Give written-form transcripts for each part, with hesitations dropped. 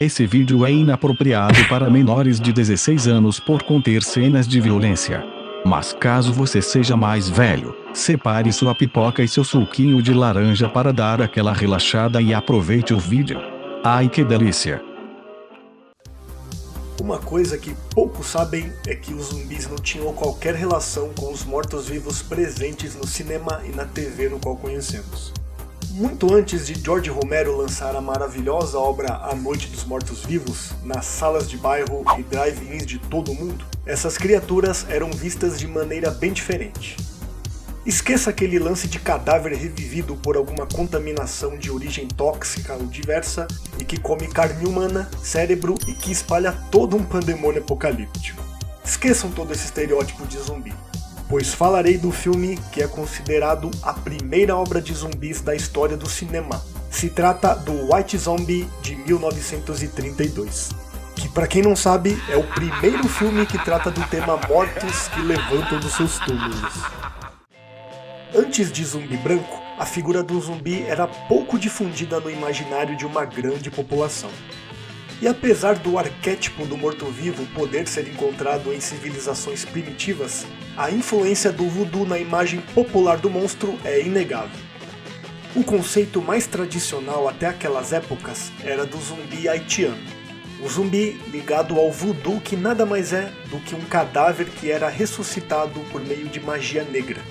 Esse vídeo é inapropriado para menores de 16 anos por conter cenas de violência. Mas caso você seja mais velho, separe sua pipoca e seu suquinho de laranja para dar aquela relaxada e aproveite o vídeo. Ai que delícia! Uma coisa que poucos sabem é que os zumbis não tinham qualquer relação com os mortos-vivos presentes no cinema e na TV no qual conhecemos. Muito antes de George Romero lançar a maravilhosa obra A Noite dos Mortos-Vivos, nas salas de bairro e drive-ins de todo o mundo, essas criaturas eram vistas de maneira bem diferente. Esqueça aquele lance de cadáver revivido por alguma contaminação de origem tóxica ou diversa e que come carne humana, cérebro e que espalha todo um pandemônio apocalíptico. Esqueçam todo esse estereótipo de zumbi, pois falarei do filme que é considerado a primeira obra de zumbis da história do cinema. Se trata do White Zombie de 1932, que para quem não sabe é o primeiro filme que trata do tema mortos que levantam dos seus túmulos. Antes de Zumbi Branco, a figura do zumbi era pouco difundida no imaginário de uma grande população. E apesar do arquétipo do morto-vivo poder ser encontrado em civilizações primitivas, a influência do voodoo na imagem popular do monstro é inegável. O conceito mais tradicional até aquelas épocas era do zumbi haitiano. O zumbi ligado ao voodoo, que nada mais é do que um cadáver que era ressuscitado por meio de magia negra.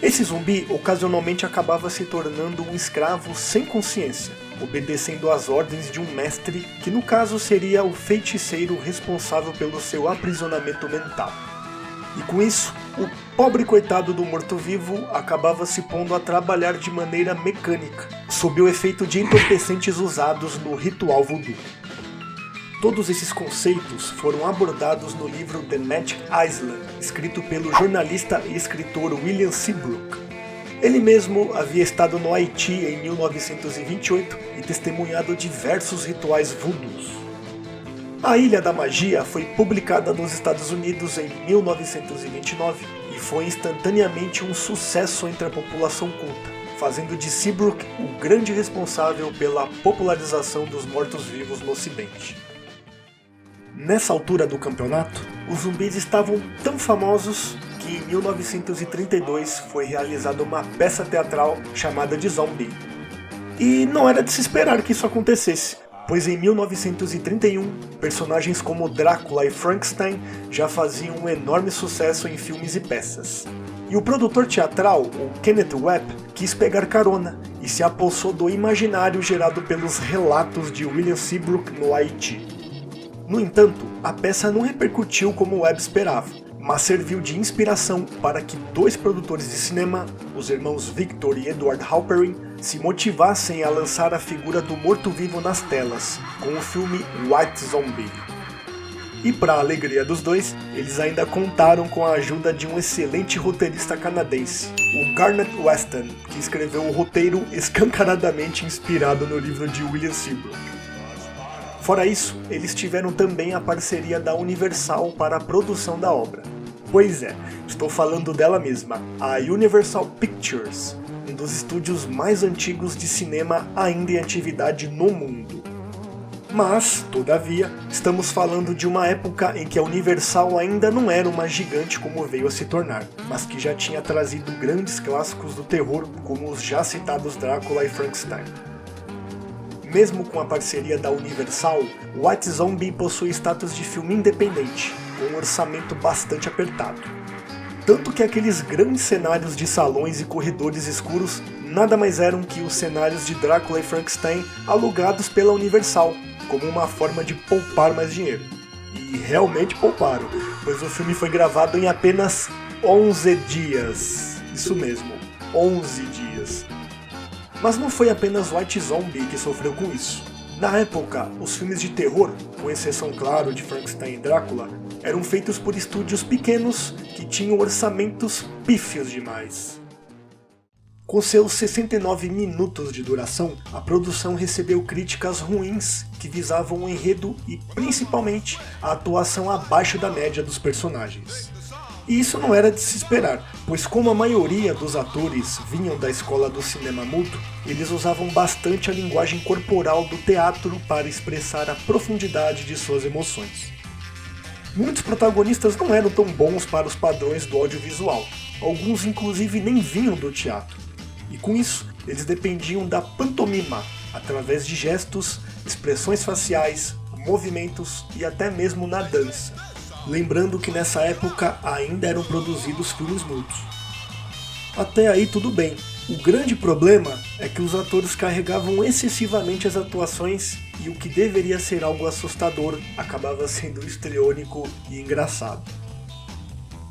Esse zumbi ocasionalmente acabava se tornando um escravo sem consciência, obedecendo às ordens de um mestre, que no caso seria o feiticeiro responsável pelo seu aprisionamento mental. E com isso, o pobre coitado do morto-vivo acabava se pondo a trabalhar de maneira mecânica, sob o efeito de entorpecentes usados no ritual voodoo. Todos esses conceitos foram abordados no livro The Magic Island, escrito pelo jornalista e escritor William Seabrook. Ele mesmo havia estado no Haiti em 1928 e testemunhado diversos rituais voodoos. A Ilha da Magia foi publicada nos Estados Unidos em 1929 e foi instantaneamente um sucesso entre a população culta, fazendo de Seabrook o grande responsável pela popularização dos mortos-vivos no Ocidente. Nessa altura do campeonato, os zumbis estavam tão famosos que em 1932 foi realizada uma peça teatral chamada de Zombie. E não era de se esperar que isso acontecesse, pois em 1931, personagens como Drácula e Frankenstein já faziam um enorme sucesso em filmes e peças. E o produtor teatral, o Kenneth Webb, quis pegar carona e se apossou do imaginário gerado pelos relatos de William Seabrook no Haiti. No entanto, a peça não repercutiu como Webb esperava, mas serviu de inspiração para que dois produtores de cinema, os irmãos Victor e Edward Halperin, se motivassem a lançar a figura do morto-vivo nas telas, com o filme White Zombie. E para a alegria dos dois, eles ainda contaram com a ajuda de um excelente roteirista canadense, o Garnet Weston, que escreveu o roteiro escancaradamente inspirado no livro de William Seabrook. Fora isso, eles tiveram também a parceria da Universal para a produção da obra. Pois é, estou falando dela mesma, a Universal Pictures, um dos estúdios mais antigos de cinema ainda em atividade no mundo. Mas, todavia, estamos falando de uma época em que a Universal ainda não era uma gigante como veio a se tornar, mas que já tinha trazido grandes clássicos do terror como os já citados Drácula e Frankenstein. Mesmo com a parceria da Universal, White Zombie possui status de filme independente, com um orçamento bastante apertado. Tanto que aqueles grandes cenários de salões e corredores escuros nada mais eram que os cenários de Drácula e Frankenstein alugados pela Universal, como uma forma de poupar mais dinheiro. E realmente pouparam, pois o filme foi gravado em apenas 11 dias. Isso mesmo, 11 dias. Mas não foi apenas White Zombie que sofreu com isso. Na época, os filmes de terror, com exceção claro de Frankenstein e Drácula, eram feitos por estúdios pequenos que tinham orçamentos pífios demais. Com seus 69 minutos de duração, a produção recebeu críticas ruins que visavam o enredo e, principalmente, a atuação abaixo da média dos personagens. E isso não era de se esperar, pois como a maioria dos atores vinham da escola do cinema mudo, eles usavam bastante a linguagem corporal do teatro para expressar a profundidade de suas emoções. Muitos protagonistas não eram tão bons para os padrões do audiovisual, alguns inclusive nem vinham do teatro, e com isso eles dependiam da pantomima, através de gestos, expressões faciais, movimentos e até mesmo na dança. Lembrando que nessa época ainda eram produzidos filmes mudos. Até aí tudo bem. O grande problema é que os atores carregavam excessivamente as atuações e o que deveria ser algo assustador acabava sendo histriônico e engraçado.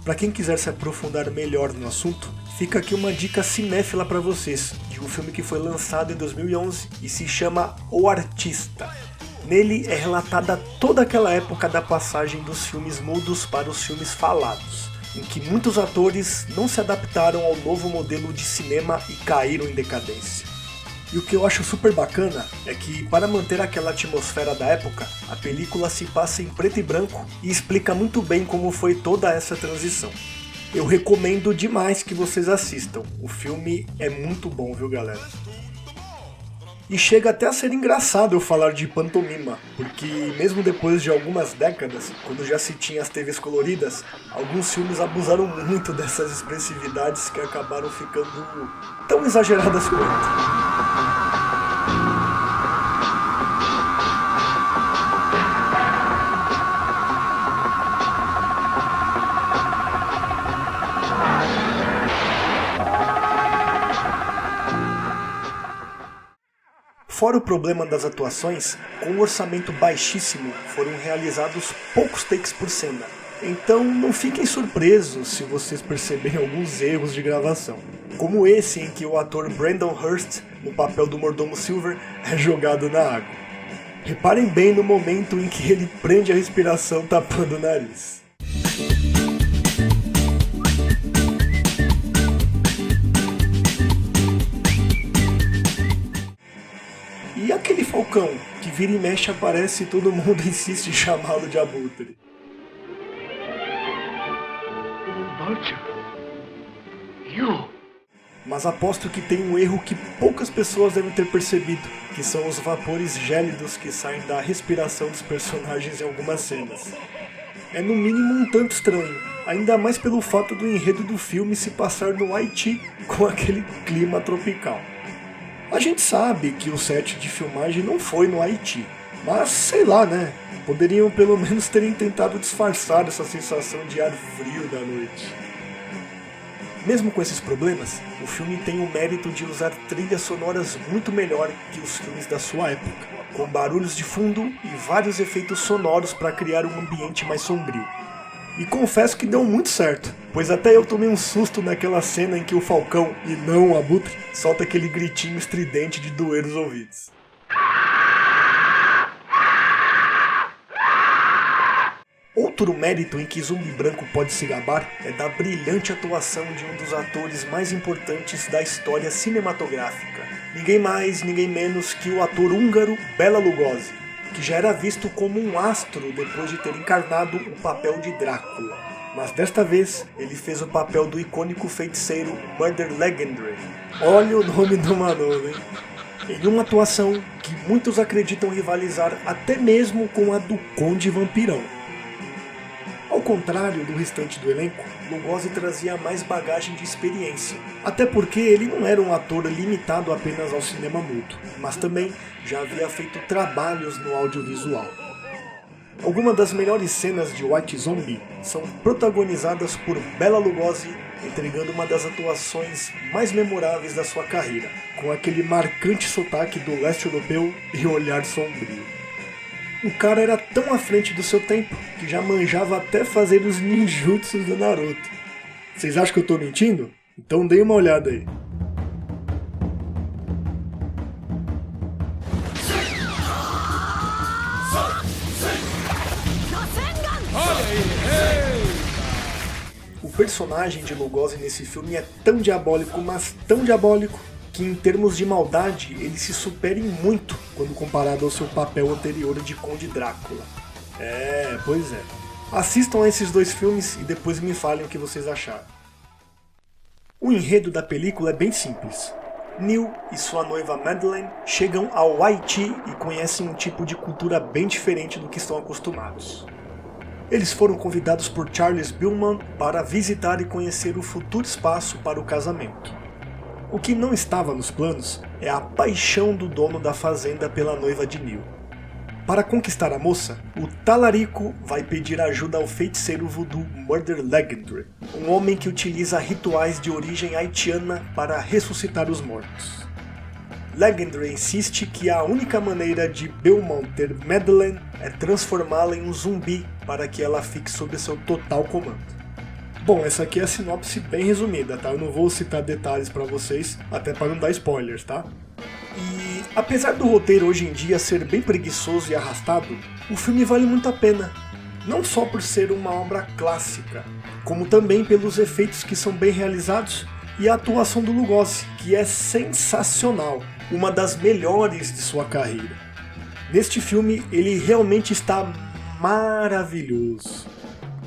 Para quem quiser se aprofundar melhor no assunto, fica aqui uma dica cinéfila para vocês, de um filme que foi lançado em 2011 e se chama O Artista. Nele é relatada toda aquela época da passagem dos filmes mudos para os filmes falados, em que muitos atores não se adaptaram ao novo modelo de cinema e caíram em decadência. E o que eu acho super bacana é que, para manter aquela atmosfera da época, a película se passa em preto e branco e explica muito bem como foi toda essa transição. Eu recomendo demais que vocês assistam, o filme é muito bom, viu galera? E chega até a ser engraçado eu falar de pantomima, porque mesmo depois de algumas décadas, quando já se tinha as TVs coloridas, alguns filmes abusaram muito dessas expressividades que acabaram ficando tão exageradas quanto. Fora o problema das atuações, com um orçamento baixíssimo, foram realizados poucos takes por cena. Então não fiquem surpresos se vocês perceberem alguns erros de gravação. Como esse em que o ator Brandon Hurst, no papel do mordomo Silver, é jogado na água. Reparem bem no momento em que ele prende a respiração tapando o nariz. E aquele falcão, que vira e mexe aparece e todo mundo insiste em chamá-lo de abutre. Mas aposto que tem um erro que poucas pessoas devem ter percebido, que são os vapores gélidos que saem da respiração dos personagens em algumas cenas. É no mínimo um tanto estranho, ainda mais pelo fato do enredo do filme se passar no Haiti com aquele clima tropical. A gente sabe que o set de filmagem não foi no Haiti, mas sei lá, né? Poderiam pelo menos terem tentado disfarçar essa sensação de ar frio da noite. Mesmo com esses problemas, o filme tem o mérito de usar trilhas sonoras muito melhor que os filmes da sua época, com barulhos de fundo e vários efeitos sonoros para criar um ambiente mais sombrio. E confesso que deu muito certo, pois até eu tomei um susto naquela cena em que o falcão, e não o abutre, solta aquele gritinho estridente de doer os ouvidos. Outro mérito em que Zumbi Branco pode se gabar é da brilhante atuação de um dos atores mais importantes da história cinematográfica. Ninguém mais, ninguém menos que o ator húngaro Bela Lugosi, que já era visto como um astro depois de ter encarnado o papel de Drácula. Mas desta vez, ele fez o papel do icônico feiticeiro Murder Legendary. Olha o nome do Manolo, hein? Em uma atuação que muitos acreditam rivalizar até mesmo com a do Conde Vampirão. Ao contrário do restante do elenco, Lugosi trazia mais bagagem de experiência, até porque ele não era um ator limitado apenas ao cinema mudo, mas também já havia feito trabalhos no audiovisual. Algumas das melhores cenas de White Zombie são protagonizadas por Bela Lugosi, entregando uma das atuações mais memoráveis da sua carreira, com aquele marcante sotaque do leste europeu e olhar sombrio. O cara era tão à frente do seu tempo que já manjava até fazer os ninjutsus do Naruto. Vocês acham que eu tô mentindo? Então deem uma olhada aí. O personagem de Lugosi nesse filme é tão diabólico, mas tão diabólico, que em termos de maldade ele se supera em muito quando comparado ao seu papel anterior de Conde Drácula. Pois é. Assistam a esses dois filmes e depois me falem o que vocês acharam. O enredo da película é bem simples. Neil e sua noiva Madeleine chegam ao Haiti e conhecem um tipo de cultura bem diferente do que estão acostumados. Eles foram convidados por Charles Billman para visitar e conhecer o futuro espaço para o casamento. O que não estava nos planos é a paixão do dono da fazenda pela noiva de Neil. Para conquistar a moça, o talarico vai pedir ajuda ao feiticeiro voodoo Murder Legendary, um homem que utiliza rituais de origem haitiana para ressuscitar os mortos. Legendary insiste que a única maneira de Belmont ter Madeleine é transformá-la em um zumbi para que ela fique sob seu total comando. Bom, essa aqui é a sinopse bem resumida, tá? Eu não vou citar detalhes para vocês, até para não dar spoilers, tá? E apesar do roteiro hoje em dia ser bem preguiçoso e arrastado, o filme vale muito a pena. Não só por ser uma obra clássica, como também pelos efeitos que são bem realizados e a atuação do Lugosi, que é sensacional, uma das melhores de sua carreira. Neste filme ele realmente está maravilhoso.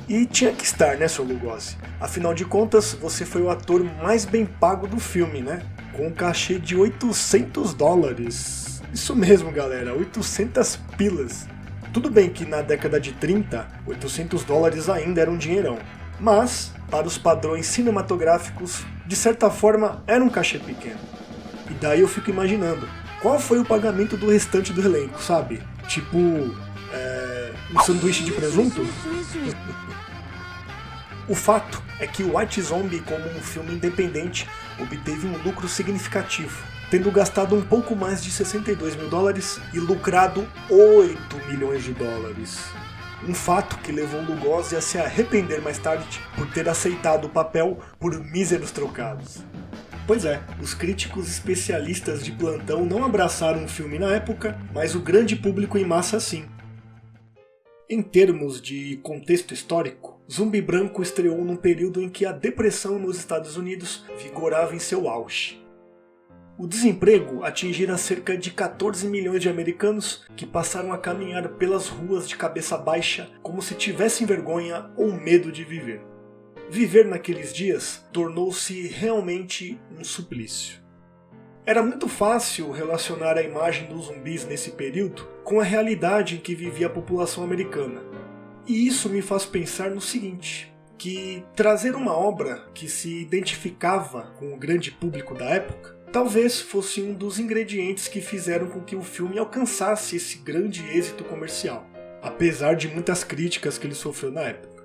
E tinha que estar, né, Sr. Lugosi? Afinal de contas, você foi o ator mais bem pago do filme, né? Com um cachê de $800. Isso mesmo, galera, 800 pilas. Tudo bem que na década de 30, $800 ainda era um dinheirão. Mas, para os padrões cinematográficos, de certa forma, era um cachê pequeno. E daí eu fico imaginando, qual foi o pagamento do restante do elenco, sabe? Tipo, um sanduíche de presunto? O fato é que o White Zombie, como um filme independente, obteve um lucro significativo, tendo gastado um pouco mais de $62 mil e lucrado $8 milhões. Um fato que levou Lugosi a se arrepender mais tarde por ter aceitado o papel por míseros trocados. Pois é, os críticos especialistas de plantão não abraçaram o filme na época, mas o grande público em massa sim. Em termos de contexto histórico, Zumbi Branco estreou num período em que a depressão nos Estados Unidos vigorava em seu auge. O desemprego atingira cerca de 14 milhões de americanos que passaram a caminhar pelas ruas de cabeça baixa como se tivessem vergonha ou medo de viver. Viver naqueles dias tornou-se realmente um suplício. Era muito fácil relacionar a imagem dos zumbis nesse período com a realidade em que vivia a população americana. E isso me faz pensar no seguinte, que trazer uma obra que se identificava com o grande público da época talvez fosse um dos ingredientes que fizeram com que o filme alcançasse esse grande êxito comercial, apesar de muitas críticas que ele sofreu na época.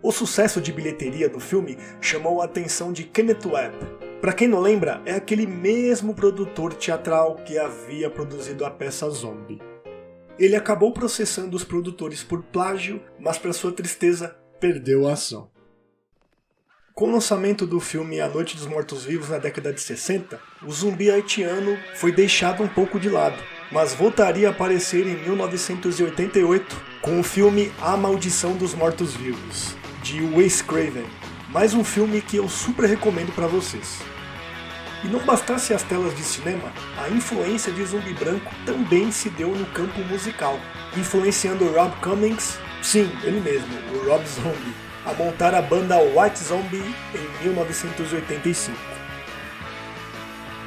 O sucesso de bilheteria do filme chamou a atenção de Kenneth Webb. Para quem não lembra, é aquele mesmo produtor teatral que havia produzido a peça Zombie. Ele acabou processando os produtores por plágio, mas para sua tristeza, perdeu a ação. Com o lançamento do filme A Noite dos Mortos-Vivos na década de 60, o zumbi haitiano foi deixado um pouco de lado, mas voltaria a aparecer em 1988 com o filme A Maldição dos Mortos-Vivos, de Wes Craven, mais um filme que eu super recomendo para vocês. E não bastasse as telas de cinema, a influência de Zumbi Branco também se deu no campo musical, influenciando Rob Cummings, sim, ele mesmo, o Rob Zombie, a montar a banda White Zombie em 1985.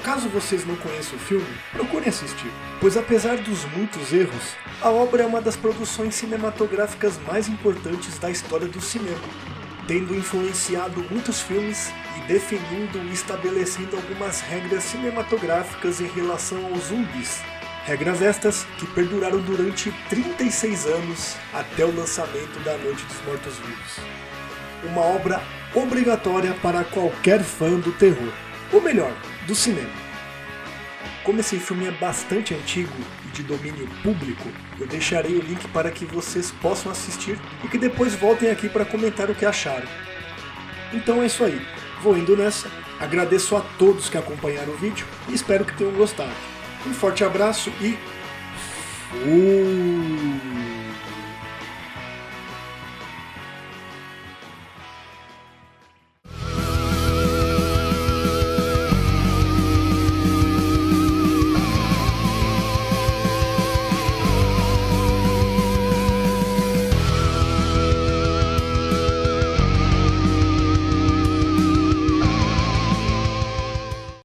Caso vocês não conheçam o filme, procurem assistir, pois apesar dos muitos erros, a obra é uma das produções cinematográficas mais importantes da história do cinema, tendo influenciado muitos filmes e definindo e estabelecendo algumas regras cinematográficas em relação aos zumbis. Regras estas que perduraram durante 36 anos até o lançamento da Noite dos Mortos-Vivos. Uma obra obrigatória para qualquer fã do terror, ou melhor, do cinema. Como esse filme é bastante antigo e de domínio público, eu deixarei o link para que vocês possam assistir e que depois voltem aqui para comentar o que acharam. Então é isso aí, vou indo nessa, agradeço a todos que acompanharam o vídeo e espero que tenham gostado. Um forte abraço e fui!